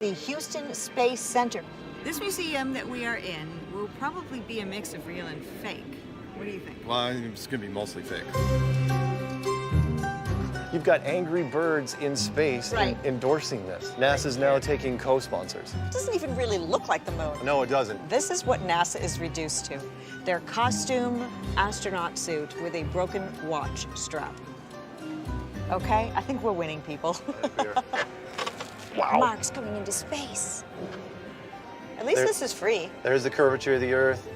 The Houston Space Center. This museum that we are in will probably be a mix of real and fake. What do you think? Well, it's going to be mostly fake. You've got angry birds in space endorsing this. NASA's now taking co-sponsors. It doesn't even really look like the moon. No, it doesn't. This is what NASA is reduced to. Their costume astronaut suit with a broken watch strap. Okay, I think we're winning, people. Wow. Mark's going into space. At least this is free. There's the curvature of the Earth.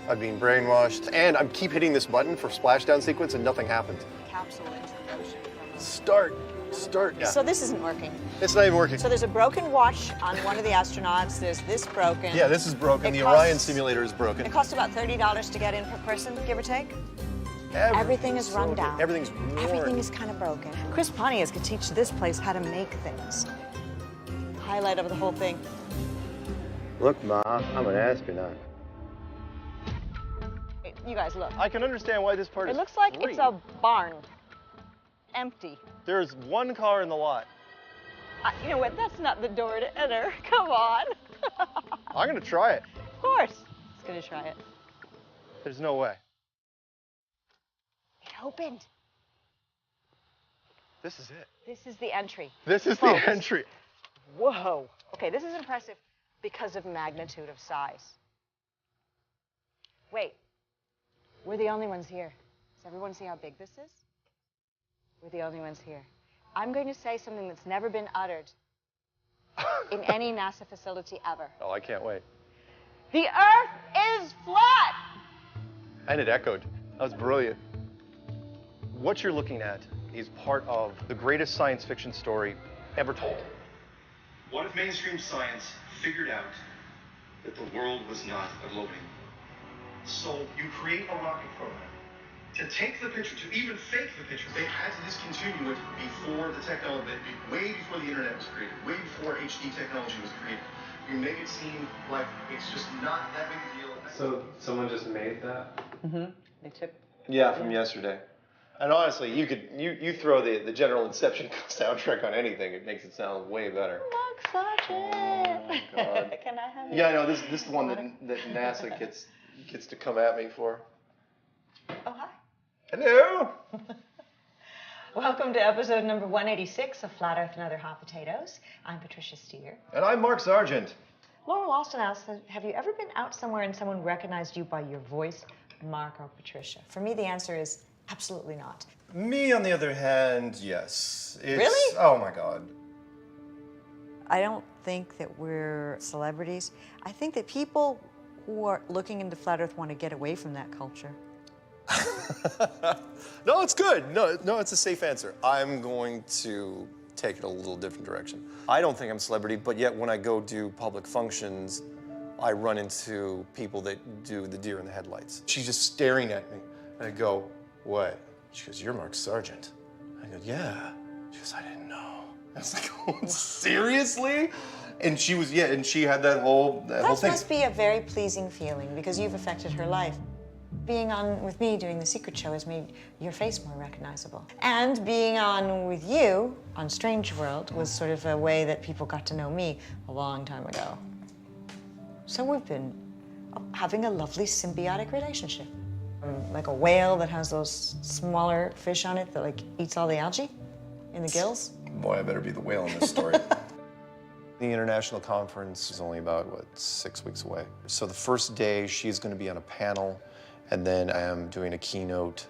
I've been brainwashed. And I keep hitting this button for splashdown sequence and nothing happens. Capsule into the ocean. Start. Yeah. So this isn't working. It's not even working. So there's a broken watch on one of the astronauts. There's this broken. Yeah, this is broken. The Orion simulator is broken. It costs about $30 to get in per person, give or take. Everything is run down. Everything's worn. Everything is kind of broken. Chris Pontius could teach this place how to make things. Highlight of the whole thing. Look, Ma, I'm an astronaut. You guys look. I can understand why this part is It looks like free. it's a barn. Empty. There's one car in the lot. You know what? That's not the door to enter. Come on. I'm gonna try it. Of course. It's gonna try it. There's no way. It opened. This is it. This is the entry. This is Folks. the entry. Whoa. Okay, this is impressive because of magnitude of size. Wait. We're the only ones here. Does everyone see how big this is? We're the only ones here. I'm going to say something that's never been uttered in any NASA facility ever. Oh, I can't wait. The Earth is flat! And it echoed. That was brilliant. What you're looking at is part of the greatest science fiction story ever told. What if mainstream science figured out that the world was not a globe anymore? So you create a rocket program to take the picture, to even fake the picture. They had to discontinue it before the technology, way before the internet was created, way before HD technology was created. You make it seem like it's just not that big a deal. So someone just made that? Mm-hmm. They took. Yeah, from yesterday. And honestly, you throw the General Inception soundtrack on anything, it makes it sound way better. Mark Sargent. Oh my God. Can I have it? Yeah, I know. This is the one that NASA gets to come at me for. Oh, hi. Hello. Welcome to episode number 186 of Flat Earth and Other Hot Potatoes. I'm Patricia Steer. And I'm Mark Sargent. Laura Walston asks, have you ever been out somewhere and someone recognized you by your voice, Mark or Patricia? For me, the answer is absolutely not. Me, on the other hand, yes. Really? Oh my God. I don't think that we're celebrities. I think that people who are looking into Flat Earth want to get away from that culture. No, it's good. No, it's a safe answer. I'm going to take it a little different direction. I don't think I'm a celebrity, but yet when I go do public functions, I run into people that do the deer in the headlights. She's just staring at me, and I go, what? She goes, you're Mark Sargent. I go, yeah. She goes, I didn't know. I was like, oh, seriously? And she was, yeah, and she had that whole thing. That must be a very pleasing feeling because you've affected her life. Being on with me doing The Secret Show has made your face more recognizable. And being on with you on Strange World was sort of a way that people got to know me a long time ago. So we've been having a lovely symbiotic relationship. Like a whale that has those smaller fish on it that like eats all the algae in the gills. Boy, I better be the whale in this story. The international conference is only about, 6 weeks away. So the first day, she's going to be on a panel, and then I am doing a keynote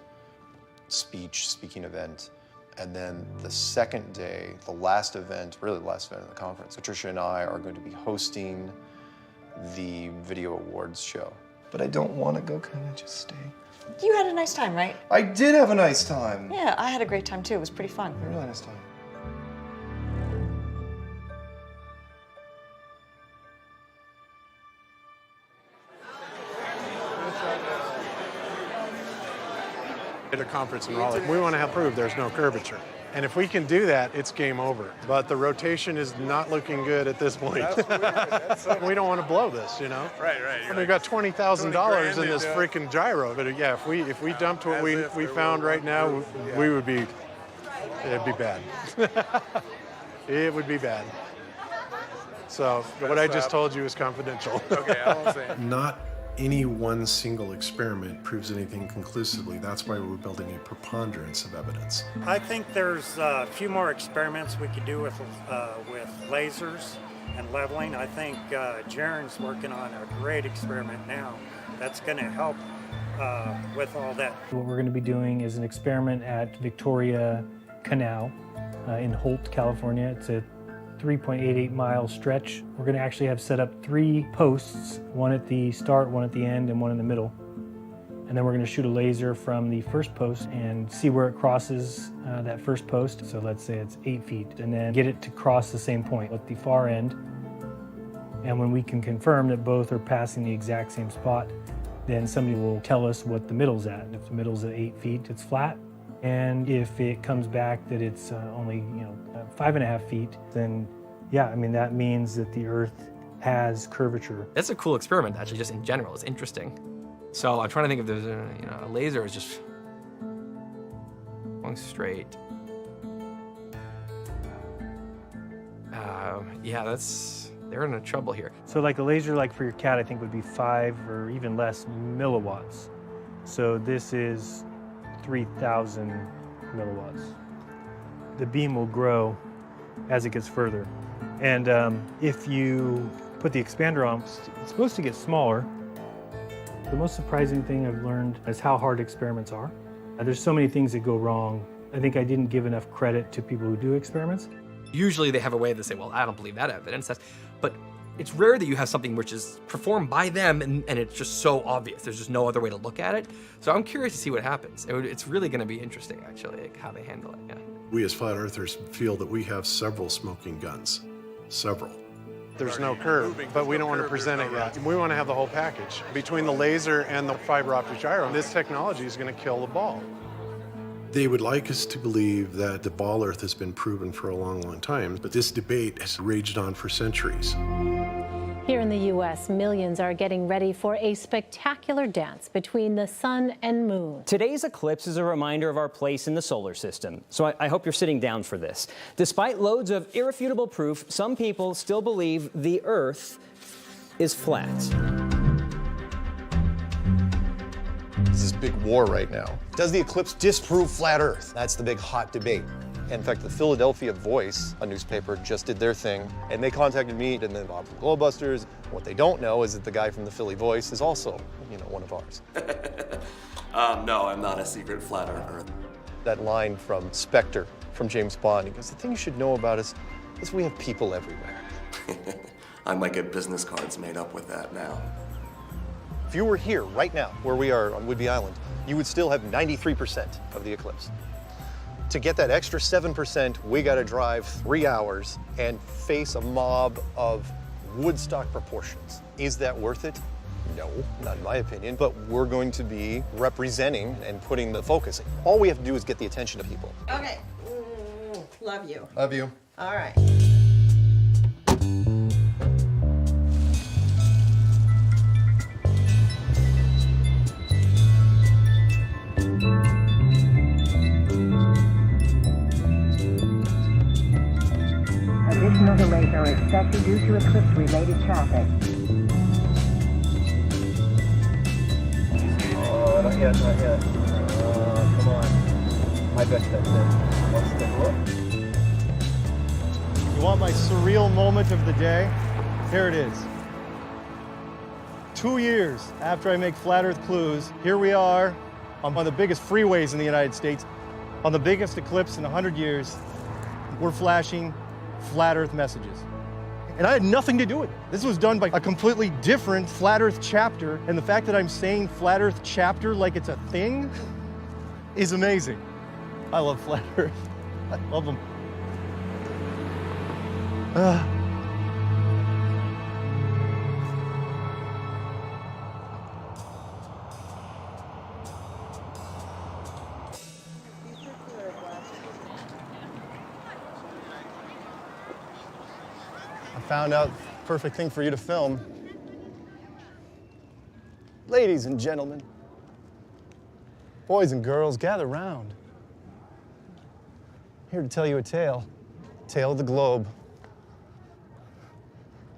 speaking event. And then the second day, the last event, really the last event of the conference, Patricia and I are going to be hosting the video awards show. But I don't want to go, can I just stay? You had a nice time, right? I did have a nice time. Yeah, I had a great time too. It was pretty fun. A really nice time. At a conference in Raleigh, we want to prove there's no curvature. And if we can do that, it's game over. But the rotation is not looking good at this point. That's weird. That's so We don't want to blow this, you know? Right. And we got $20,000 in this freaking gyro. But yeah, if we dumped what we found right now, we would be, it'd be bad. It would be bad. So what I just told you is confidential. Okay, I won't say it. Not any one single experiment proves anything conclusively. That's why we're building a preponderance of evidence. I think there's a few more experiments we could do with lasers and leveling. I think Jaren's working on a great experiment now that's going to help with all that. What we're going to be doing is an experiment at Victoria Canal in Holt, California. It's a 3.88 mile stretch. We're going to actually have set up 3 posts, one at the start, one at the end, and one in the middle. And then we're going to shoot a laser from the first post and see where it crosses that first post. So let's say it's 8 feet, and then get it to cross the same point at the far end. And when we can confirm that both are passing the exact same spot, then somebody will tell us what the middle's at. If the middle's at 8 feet, it's flat. And if it comes back that it's only 5.5 feet, then yeah, I mean, that means that the Earth has curvature. That's a cool experiment, actually, just in general. It's interesting. So I'm trying to think if there's a laser is just going straight. Yeah, they're in trouble here. So like a laser, like for your cat, I think would be 5 or even less milliwatts. So this is 3,000 milliwatts. The beam will grow as it gets further. And if you put the expander on, it's supposed to get smaller. The most surprising thing I've learned is how hard experiments are. There's so many things that go wrong. I think I didn't give enough credit to people who do experiments. Usually they have a way to say, well, I don't believe that evidence. But it's rare that you have something which is performed by them and it's just so obvious. There's just no other way to look at it. So I'm curious to see what happens. It's really going to be interesting, actually, like how they handle it. Yeah. We as flat earthers feel that we have several smoking guns. Several. There's no curve, but we don't want to present it yet. We want to have the whole package. Between the laser and the fiber optic gyro, this technology is going to kill the ball. They would like us to believe that the ball Earth has been proven for a long, long time, but this debate has raged on for centuries. Here in the U.S., millions are getting ready for a spectacular dance between the sun and moon. Today's eclipse is a reminder of our place in the solar system, so I hope you're sitting down for this. Despite loads of irrefutable proof, some people still believe the Earth is flat. There's this big war right now. Does the eclipse disprove flat Earth? That's the big hot debate. In fact, the Philadelphia Voice, a newspaper, just did their thing, and they contacted me and then Bob from Globebusters. What they don't know is that the guy from the Philly Voice is also, one of ours. No, I'm not a secret flat earther. That line from Spectre, from James Bond, he goes, the thing you should know about us is we have people everywhere. I might get business cards made up with that now. If you were here right now, where we are on Whidbey Island, you would still have 93% of the eclipse. To get that extra 7%, we gotta drive 3 hours and face a mob of Woodstock proportions. Is that worth it? No, not in my opinion, but we're going to be representing and putting the focus in. All we have to do is get the attention of people. Okay. Love you. Love you. All right. Additional delays are expected due to eclipse-related traffic. Oh, not yet, not yet. Come on. I bet that's it. What's the look? You want my surreal moment of the day? Here it is. 2 years after I make Flat Earth Clues, here we are on one of the biggest freeways in the United States, on the biggest eclipse in 100 years. We're flashing Flat Earth messages. And I had nothing to do with it. This was done by a completely different Flat Earth chapter, and the fact that I'm saying Flat Earth chapter like it's a thing is amazing. I love Flat Earth. I love them. Found out perfect thing for you to film. Ladies and gentlemen, boys and girls, gather round. Here to tell you a tale of the globe.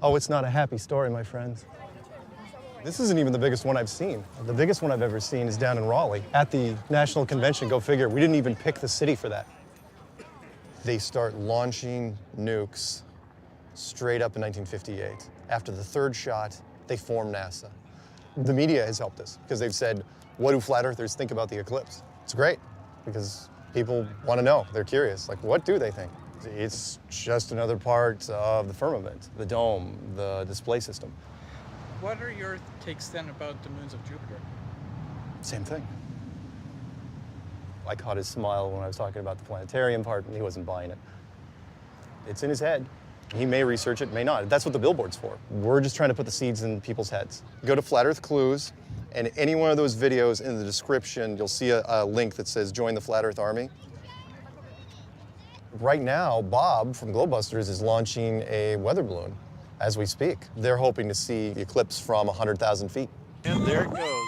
Oh, it's not a happy story, my friends. This isn't even the biggest one I've seen. The biggest one I've ever seen is down in Raleigh at the National Convention. Go figure, we didn't even pick the city for that. They start launching nukes straight up in 1958. After the third shot, they form NASA. The media has helped us because they've said, what do flat earthers think about the eclipse? It's great because people want to know, they're curious. Like, what do they think? It's just another part of the firmament, the dome, the display system. What are your takes then about the moons of Jupiter? Same thing. I caught his smile when I was talking about the planetarium part, and he wasn't buying it. It's in his head. He may research it, may not. That's what the billboard's for. We're just trying to put the seeds in people's heads. Go to Flat Earth Clues, and any one of those videos in the description, you'll see a link that says Join the Flat Earth Army. Right now, Bob from Globebusters is launching a weather balloon as we speak. They're hoping to see the eclipse from 100,000 feet. And there it goes.